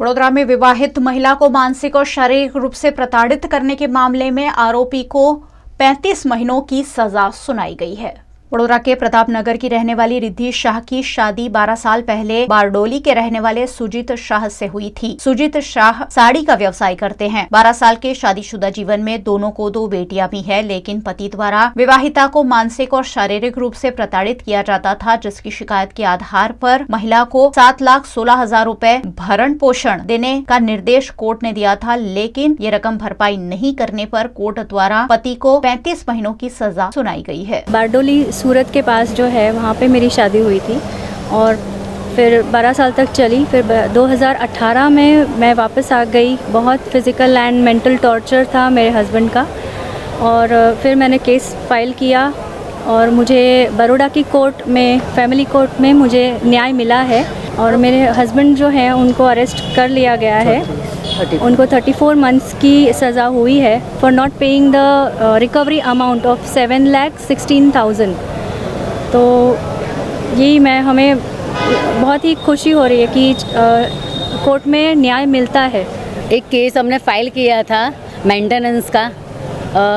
वडोदरा में विवाहित महिला को मानसिक और शारीरिक रूप से प्रताड़ित करने के मामले में आरोपी को 35 महीनों की सजा सुनाई गई है। वडोदरा के प्रताप नगर की रहने वाली रिद्धि शाह की शादी 12 साल पहले बारडोली के रहने वाले सुजीत शाह से हुई थी। सुजीत शाह साड़ी का व्यवसाय करते हैं। 12 साल के शादीशुदा जीवन में दोनों को 2 बेटियां भी है, लेकिन पति द्वारा विवाहिता को मानसिक और शारीरिक रूप से प्रताड़ित किया जाता था, जिसकी शिकायत के आधार पर महिला को 7,16,000 रुपए भरण पोषण देने का निर्देश कोर्ट ने दिया था, लेकिन ये रकम भरपाई नहीं करने पर कोर्ट द्वारा पति को 35 महीनों की सजा सुनाई गई है। बारडोली सूरत के पास जो है वहाँ पे मेरी शादी हुई थी और फिर 12 साल तक चली। फिर 2018 में मैं वापस आ गई। बहुत फिज़िकल एंड मेंटल टॉर्चर था मेरे हस्बैंड का, और फिर मैंने केस फाइल किया और मुझे बड़ौदा की कोर्ट में, फैमिली कोर्ट में मुझे न्याय मिला है और मेरे हस्बैंड जो हैं उनको अरेस्ट कर लिया गया है। उनको 34 मंथ्स की सज़ा हुई है for not paying the recovery amount of 7,16,000। तो यही हमें बहुत ही खुशी हो रही है कि कोर्ट में न्याय मिलता है। एक केस हमने फाइल किया था मेंटेनेंस का,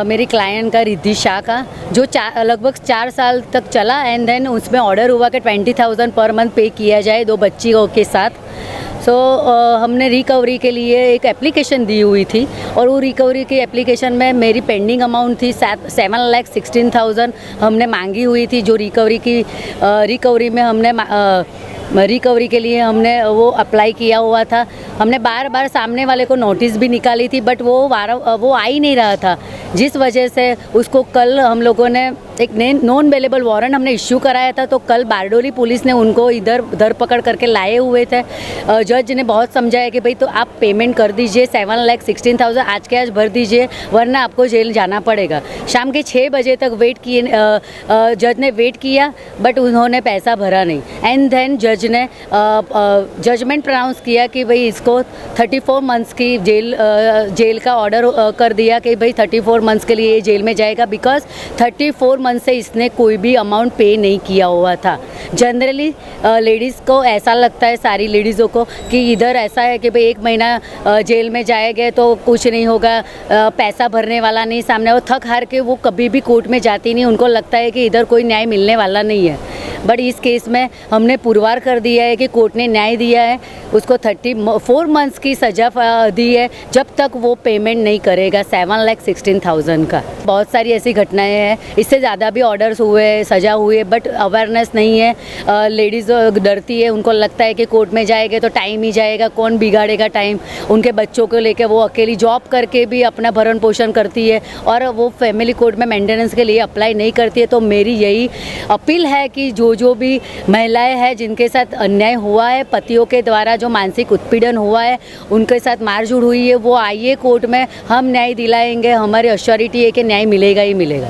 मेरी क्लाइंट का, रिद्धि शाह का, जो लगभग 4 साल तक चला एंड देन उसमें ऑर्डर हुआ कि 20,000 पर मंथ पे किया जाए 2 बच्चियों के साथ। हमने रिकवरी के लिए एक एप्लीकेशन दी हुई थी और वो रिकवरी की एप्लीकेशन में मेरी पेंडिंग अमाउंट थी 7,16,000 हमने मांगी हुई थी। जो रिकवरी में हमने रिकवरी के लिए हमने वो अप्लाई किया हुआ था। हमने बार बार सामने वाले को नोटिस भी निकाली थी, बट वो आ ही नहीं रहा था, जिस वजह से उसको कल हम लोगों ने एक नॉन अवेलेबल वारंट हमने इश्यू कराया था। तो कल बारडोली पुलिस ने उनको इधर धरपकड़ करके लाए हुए थे। जज ने बहुत समझाया कि भाई तो आप पेमेंट कर दीजिए, 7,16,000 आज के आज भर दीजिए, वरना आपको जेल जाना पड़ेगा। शाम के 6 बजे तक वेट किए, जज ने वेट किया, बट उन्होंने पैसा भरा नहीं। एंड देन जज ने जजमेंट प्रोनाउंस किया कि भाई इसको 34 मंथ्स की जेल का ऑर्डर कर दिया कि भाई 34 मंथ्स के लिए ये जेल में जाएगा, बिकॉज 34 मंथ से इसने कोई भी अमाउंट पे नहीं किया हुआ था। जनरली लेडीज़ को ऐसा लगता है, सारी लेडीज़ों को, कि इधर ऐसा है कि भाई 1 महीना जेल में जाएंगे तो कुछ नहीं होगा, पैसा भरने वाला नहीं सामने, वो थक हार के वो कभी भी कोर्ट में जाती नहीं। उनको लगता है कि इधर कोई न्याय मिलने वाला नहीं है, बट इस केस में हमने पुरवार कर दिया है कि कोर्ट ने न्याय दिया है। उसको 34 मंथ्स की सज़ा दी है जब तक वो पेमेंट नहीं करेगा 7,16,000 का। बहुत सारी ऐसी घटनाएं हैं, इससे ज़्यादा भी ऑर्डर्स हुए, सज़ा हुई है, बट अवेयरनेस नहीं है। लेडीज़ डरती है, उनको लगता है कि कोर्ट में जाएंगे तो टाइम ही जाएगा, कौन बिगाड़ेगा टाइम। उनके बच्चों को लेकर वो अकेली जॉब करके भी अपना भरण पोषण करती है और वो फैमिली कोर्ट में मेंटेनेंस के लिए अप्लाई नहीं करती है। तो मेरी यही अपील है कि जो भी महिलाएं हैं जिनके साथ अन्याय हुआ है, पतियों के द्वारा जो मानसिक उत्पीड़न हुआ है, उनके साथ मारझूड़ हुई है, वो आइए कोर्ट में, हम न्याय दिलाएंगे। हमारी अश्योरिटी है कि न्याय मिलेगा ही मिलेगा।